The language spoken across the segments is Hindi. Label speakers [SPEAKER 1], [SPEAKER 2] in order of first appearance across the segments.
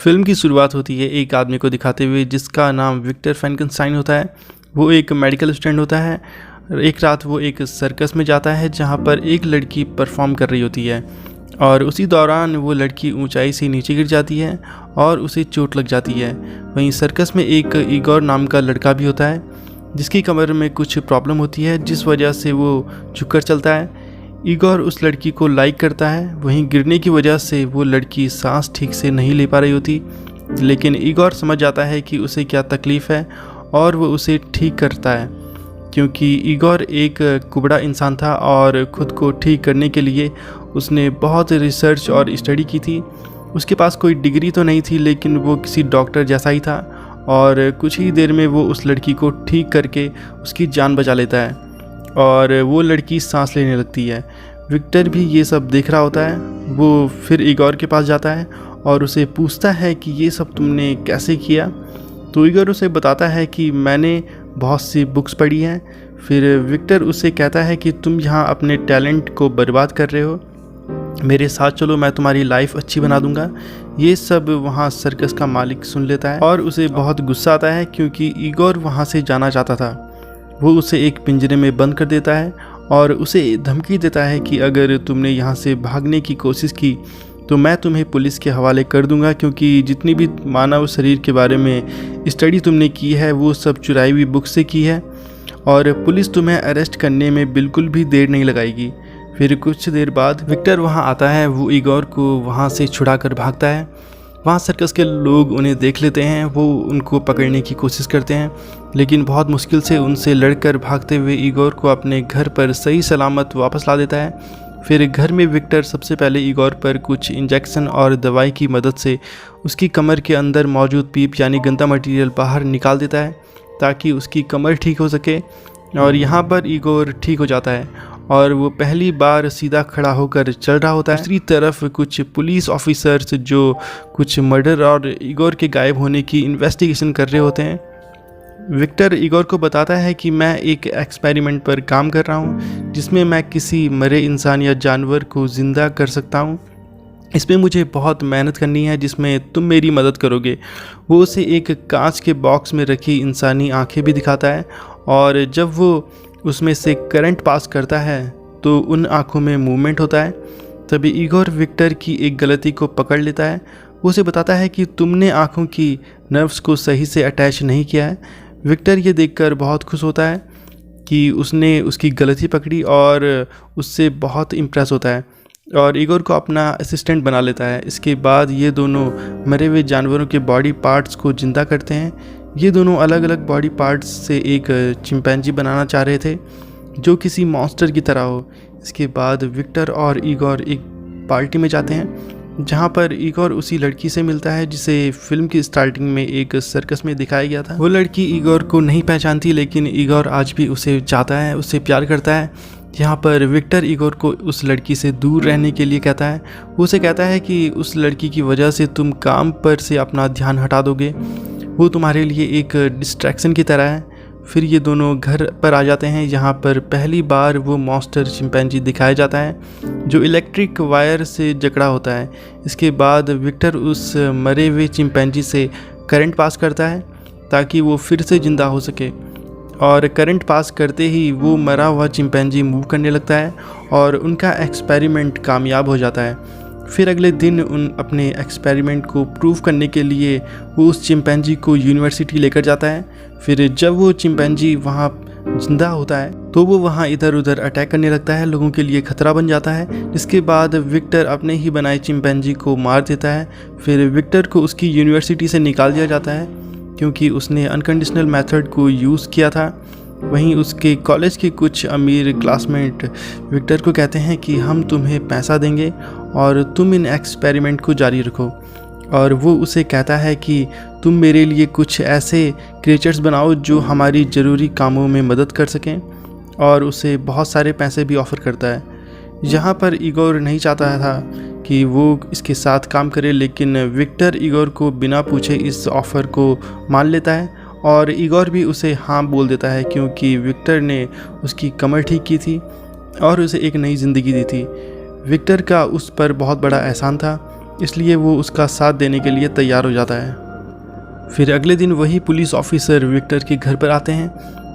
[SPEAKER 1] फिल्म की शुरुआत होती है एक आदमी को दिखाते हुए जिसका नाम विक्टर फ्रैंकेनस्टाइन होता है। वो एक मेडिकल स्टूडेंट होता है। एक रात वो एक सर्कस में जाता है जहाँ पर एक लड़की परफॉर्म कर रही होती है और उसी दौरान वो लड़की ऊंचाई से नीचे गिर जाती है और उसे चोट लग जाती है। वहीं सर्कस में एक इगोर नाम का लड़का भी होता है जिसकी कमर में कुछ प्रॉब्लम होती है जिस वजह से वो झुककर चलता है। इगोर उस लड़की को लाइक करता है। वहीं गिरने की वजह से वो लड़की सांस ठीक से नहीं ले पा रही होती, लेकिन इगोर समझ जाता है कि उसे क्या तकलीफ़ है और वो उसे ठीक करता है। क्योंकि इगोर एक कुबड़ा इंसान था और ख़ुद को ठीक करने के लिए उसने बहुत रिसर्च और स्टडी की थी। उसके पास कोई डिग्री तो नहीं थी, लेकिन वो किसी डॉक्टर जैसा ही था और कुछ ही देर में वो उस लड़की को ठीक करके उसकी जान बचा लेता है और वो लड़की सांस लेने लगती है। विक्टर भी ये सब देख रहा होता है। वो फिर इगोर के पास जाता है और उसे पूछता है कि ये सब तुमने कैसे किया। तो इगोर उसे बताता है कि मैंने बहुत सी बुक्स पढ़ी हैं। फिर विक्टर उसे कहता है कि तुम यहाँ अपने टैलेंट को बर्बाद कर रहे हो, मेरे साथ चलो, मैं तुम्हारी लाइफ अच्छी बना दूंगा। ये सब वहाँ सर्कस का मालिक सुन लेता है और उसे बहुत गुस्सा आता है क्योंकि इगोर वहाँ से जाना चाहता था। वो उसे एक पिंजरे में बंद कर देता है और उसे धमकी देता है कि अगर तुमने यहाँ से भागने की कोशिश की तो मैं तुम्हें पुलिस के हवाले कर दूंगा, क्योंकि जितनी भी मानव शरीर के बारे में स्टडी तुमने की है वो सब चुराई हुई बुक से की है और पुलिस तुम्हें अरेस्ट करने में बिल्कुल भी देर नहीं लगाएगी। फिर कुछ देर बाद विक्टर वहाँ आता है। वो इगोर को वहाँ से छुड़ा कर भागता है। वहाँ सर्कस के लोग उन्हें देख लेते हैं। वो उनको पकड़ने की कोशिश करते हैं, लेकिन बहुत मुश्किल से उनसे लड़कर भागते हुए इगोर को अपने घर पर सही सलामत वापस ला देता है। फिर घर में विक्टर सबसे पहले इगोर पर कुछ इंजेक्शन और दवाई की मदद से उसकी कमर के अंदर मौजूद पीप यानी गंदा मटेरियल बाहर निकाल देता है ताकि उसकी कमर ठीक हो सके। और यहाँ पर इगोर ठीक हो जाता है और वो पहली बार सीधा खड़ा होकर चल रहा होता है। दूसरी तरफ कुछ पुलिस ऑफिसर्स जो कुछ मर्डर और इगोर के गायब होने की इन्वेस्टिगेशन कर रहे होते हैं। विक्टर इगोर को बताता है कि मैं एक एक्सपेरिमेंट पर काम कर रहा हूँ जिसमें मैं किसी मरे इंसान या जानवर को ज़िंदा कर सकता हूँ। इसमें मुझे बहुत मेहनत करनी है जिसमें तुम मेरी मदद करोगे। वो उसे एक कांच के बॉक्स में रखी इंसानी आंखें भी दिखाता है और जब वो उसमें से करंट पास करता है तो उन आँखों में मूवमेंट होता है। तभी इगोर विक्टर की एक गलती को पकड़ लेता है। वो उसे बताता है कि तुमने आँखों की नर्व्स को सही से अटैच नहीं किया है। विक्टर ये देखकर बहुत खुश होता है कि उसने उसकी गलती पकड़ी और उससे बहुत इम्प्रेस होता है और इगोर को अपना असिस्टेंट बना लेता है। इसके बाद ये दोनों मरे हुए जानवरों के बॉडी पार्ट्स को जिंदा करते हैं। ये दोनों अलग अलग बॉडी पार्ट्स से एक चिंपैंजी बनाना चाह रहे थे जो किसी मॉन्स्टर की तरह हो। इसके बाद विक्टर और इगोर एक पार्टी में जाते हैं जहाँ पर इगोर उसी लड़की से मिलता है जिसे फिल्म की स्टार्टिंग में एक सर्कस में दिखाया गया था। वो लड़की इगोर को नहीं पहचानती, लेकिन इगोर आज भी उसे चाहता है, उससे प्यार करता है। यहाँ पर विक्टर इगोर को उस लड़की से दूर रहने के लिए कहता है। वो उसे कहता है कि उस लड़की की वजह से तुम काम पर से अपना ध्यान हटा दोगे, वो तुम्हारे लिए एक डिस्ट्रैक्शन की तरह है। फिर ये दोनों घर पर आ जाते हैं। यहाँ पर पहली बार वो मॉन्स्टर चिंपैंजी दिखाया जाता है जो इलेक्ट्रिक वायर से जकड़ा होता है। इसके बाद विक्टर उस मरे हुए चिंपैंजी से करंट पास करता है ताकि वो फिर से ज़िंदा हो सके और करंट पास करते ही वो मरा हुआ चिंपैंजी मूव करने लगता है और उनका एक्सपेरिमेंट कामयाब हो जाता है। फिर अगले दिन उन अपने एक्सपेरिमेंट को प्रूव करने के लिए वो उस चिंपैंजी को यूनिवर्सिटी लेकर जाता है। फिर जब वो चिंपैंजी वहाँ जिंदा होता है तो वो वहाँ इधर उधर अटैक करने लगता है, लोगों के लिए खतरा बन जाता है। जिसके बाद विक्टर अपने ही बनाए चिंपैंजी को मार देता है। फिर विक्टर को उसकी यूनिवर्सिटी से निकाल दिया जाता है क्योंकि उसने अनकंडीशनल मेथड को यूज़ किया था। वहीं उसके कॉलेज के कुछ अमीर क्लासमेट विक्टर को कहते हैं कि हम तुम्हें पैसा देंगे और तुम इन एक्सपेरिमेंट को जारी रखो। और वो उसे कहता है कि तुम मेरे लिए कुछ ऐसे क्रिएचर्स बनाओ जो हमारी ज़रूरी कामों में मदद कर सकें, और उसे बहुत सारे पैसे भी ऑफ़र करता है। यहाँ पर इगोर नहीं चाहता था कि वो इसके साथ काम करे, लेकिन विक्टर इगोर को बिना पूछे इस ऑफ़र को मान लेता है और इगोर भी उसे हाँ बोल देता है क्योंकि विक्टर ने उसकी कमर ठीक की थी और उसे एक नई ज़िंदगी दी थी। विक्टर का उस पर बहुत बड़ा एहसान था। इसलिए वो उसका साथ देने के लिए तैयार हो जाता है। फिर अगले दिन वही पुलिस ऑफिसर विक्टर के घर पर आते हैं,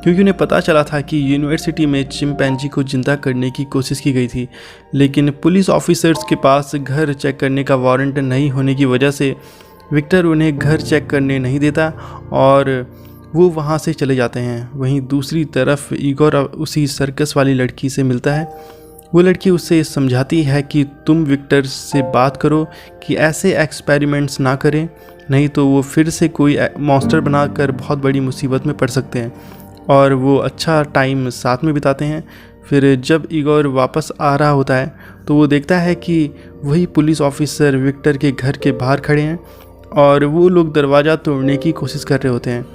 [SPEAKER 1] क्योंकि उन्हें पता चला था कि यूनिवर्सिटी में चिंपैंजी को जिंदा करने की कोशिश की गई थी, लेकिन पुलिस ऑफिसर्स के पास घर चेक करने का वारंट नहीं होने की वजह से विक्टर उन्हें घर चेक करने नहीं देता और वो वहाँ से चले जाते हैं। वहीं दूसरी तरफ इगोर उसी सर्कस वाली लड़की से मिलता है। वो लड़की उससे समझाती है कि तुम विक्टर से बात करो कि ऐसे एक्सपेरिमेंट्स ना करें, नहीं तो वो फिर से कोई मॉन्स्टर बनाकर बहुत बड़ी मुसीबत में पड़ सकते हैं। और वो अच्छा टाइम साथ में बिताते हैं। फिर जब इगोर वापस आ रहा होता है तो वो देखता है कि वही पुलिस ऑफिसर विक्टर के घर के बाहर खड़े हैं और वो लोग दरवाज़ा तोड़ने की कोशिश कर रहे होते हैं।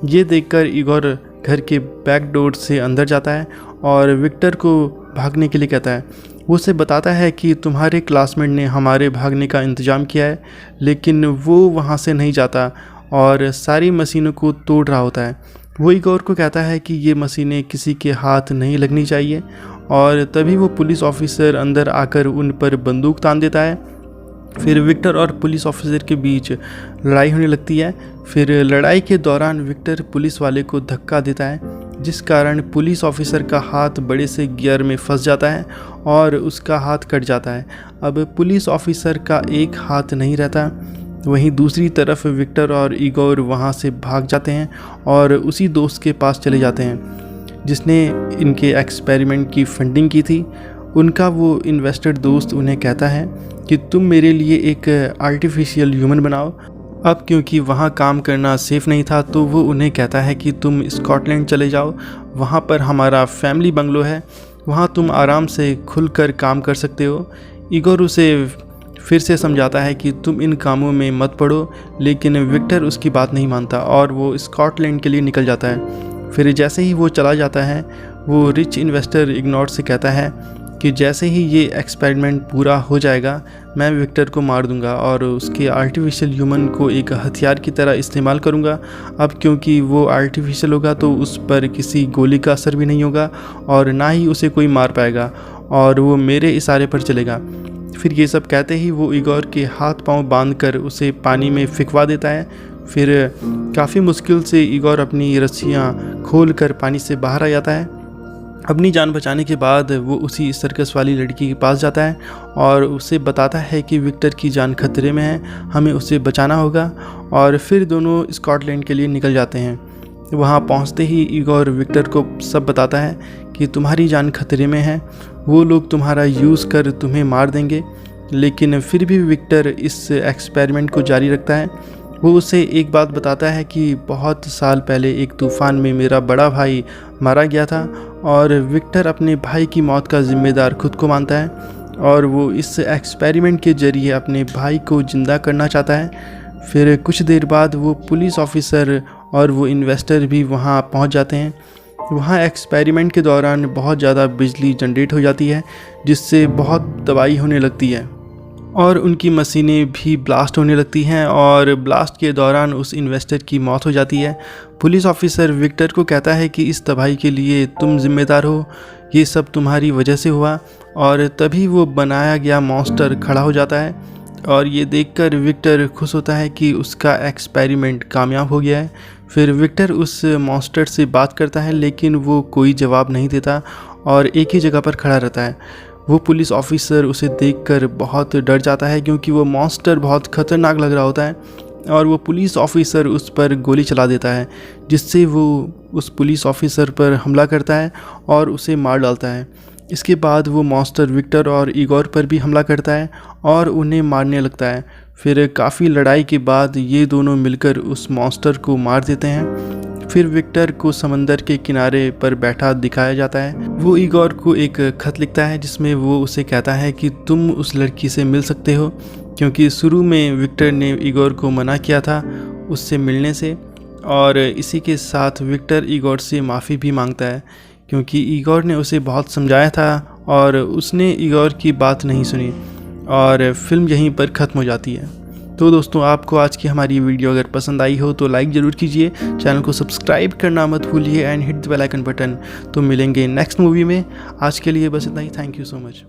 [SPEAKER 1] ये देखकर इगोर घर के बैक डोर से अंदर जाता है और विक्टर को भागने के लिए कहता है। वो उसे बताता है कि तुम्हारे क्लासमेट ने हमारे भागने का इंतज़ाम किया है, लेकिन वो वहाँ से नहीं जाता और सारी मशीनों को तोड़ रहा होता है। वो इगोर को कहता है कि ये मशीनें किसी के हाथ नहीं लगनी चाहिए और तभी वो पुलिस ऑफिसर अंदर आकर उन पर बंदूक तान देता है। फिर विक्टर और पुलिस ऑफिसर के बीच लड़ाई होने लगती है। फिर लड़ाई के दौरान विक्टर पुलिस वाले को धक्का देता है, जिस कारण पुलिस ऑफिसर का हाथ बड़े से गियर में फंस जाता है और उसका हाथ कट जाता है। अब पुलिस ऑफिसर का एक हाथ नहीं रहता। वहीं दूसरी तरफ विक्टर और इगोर वहाँ से भाग जाते हैं और उसी दोस्त के पास चले जाते हैं जिसने इनके एक्सपेरिमेंट की फंडिंग की थी। उनका वो इन्वेस्टर दोस्त उन्हें कहता है कि तुम मेरे लिए एक आर्टिफिशियल ह्यूमन बनाओ। अब क्योंकि वहाँ काम करना सेफ़ नहीं था तो वो उन्हें कहता है कि तुम स्कॉटलैंड चले जाओ, वहाँ पर हमारा फैमिली बंगलो है, वहाँ तुम आराम से खुलकर काम कर सकते हो। इगोर उसे फिर से समझाता है कि तुम इन कामों में मत पड़ो, लेकिन विक्टर उसकी बात नहीं मानता और वो स्कॉटलैंड के लिए निकल जाता है। फिर जैसे ही वो चला जाता है वो रिच इन्वेस्टर इग्नोर से कहता है कि जैसे ही ये एक्सपेरिमेंट पूरा हो जाएगा मैं विक्टर को मार दूंगा और उसके आर्टिफिशियल ह्यूमन को एक हथियार की तरह इस्तेमाल करूंगा। अब क्योंकि वो आर्टिफिशियल होगा तो उस पर किसी गोली का असर भी नहीं होगा और ना ही उसे कोई मार पाएगा और वो मेरे इशारे पर चलेगा। फिर ये सब कहते ही वो इगोर के हाथ पांव बांधकर उसे पानी में फिकवा देता है। फिर काफ़ी मुश्किल से इगोर अपनी रस्सियाँ खोल कर पानी से बाहर आ जाता है। अपनी जान बचाने के बाद वो उसी सर्कस वाली लड़की के पास जाता है और उसे बताता है कि विक्टर की जान खतरे में है, हमें उसे बचाना होगा। और फिर दोनों स्कॉटलैंड के लिए निकल जाते हैं। वहाँ पहुँचते ही इगोर विक्टर को सब बताता है कि तुम्हारी जान खतरे में है, वो लोग तुम्हारा यूज़ कर तुम्हें मार देंगे। लेकिन फिर भी विक्टर इस एक्सपेरिमेंट को जारी रखता है। वो उसे एक बात बताता है कि बहुत साल पहले एक तूफ़ान में मेरा बड़ा भाई मारा गया था और विक्टर अपने भाई की मौत का ज़िम्मेदार खुद को मानता है और वो इस एक्सपेरिमेंट के ज़रिए अपने भाई को ज़िंदा करना चाहता है। फिर कुछ देर बाद वो पुलिस ऑफिसर और वो इन्वेस्टर भी वहाँ पहुँच जाते हैं। वहाँ एक्सपेरिमेंट के दौरान बहुत ज़्यादा बिजली जनरेट हो जाती है, जिससे बहुत तबाही होने लगती है और उनकी मशीनें भी ब्लास्ट होने लगती हैं और ब्लास्ट के दौरान उस इन्वेस्टर की मौत हो जाती है। पुलिस ऑफिसर विक्टर को कहता है कि इस तबाही के लिए तुम जिम्मेदार हो, ये सब तुम्हारी वजह से हुआ। और तभी वो बनाया गया मॉन्स्टर खड़ा हो जाता है और ये देखकर विक्टर खुश होता है कि उसका एक्सपेरिमेंट कामयाब हो गया है। फिर विक्टर उस मॉन्स्टर से बात करता है, लेकिन वो कोई जवाब नहीं देता और एक ही जगह पर खड़ा रहता है। वो पुलिस ऑफिसर उसे देखकर बहुत डर जाता है, क्योंकि वो मॉन्स्टर बहुत ख़तरनाक लग रहा होता है और वो पुलिस ऑफिसर उस पर गोली चला देता है, जिससे वो उस पुलिस ऑफिसर पर हमला करता है और उसे मार डालता है। इसके बाद वो मॉन्स्टर विक्टर और इगोर पर भी हमला करता है और उन्हें मारने लगता है। फिर काफ़ी लड़ाई के बाद ये दोनों मिलकर उस मॉन्स्टर को मार देते हैं। फिर विक्टर को समंदर के किनारे पर बैठा दिखाया जाता है। वो इगोर को एक खत लिखता है जिसमें वो उसे कहता है कि तुम उस लड़की से मिल सकते हो, क्योंकि शुरू में विक्टर ने इगोर को मना किया था उससे मिलने से। और इसी के साथ विक्टर इगोर से माफ़ी भी मांगता है, क्योंकि इगोर ने उसे बहुत समझाया था और उसने इगोर की बात नहीं सुनी और फिल्म यहीं पर ख़त्म हो जाती है। तो दोस्तों, आपको आज की हमारी वीडियो अगर पसंद आई हो तो लाइक ज़रूर कीजिए, चैनल को सब्सक्राइब करना मत भूलिए and hit the bell icon button. तो मिलेंगे नेक्स्ट मूवी में। आज के लिए बस इतना ही। Thank you so much.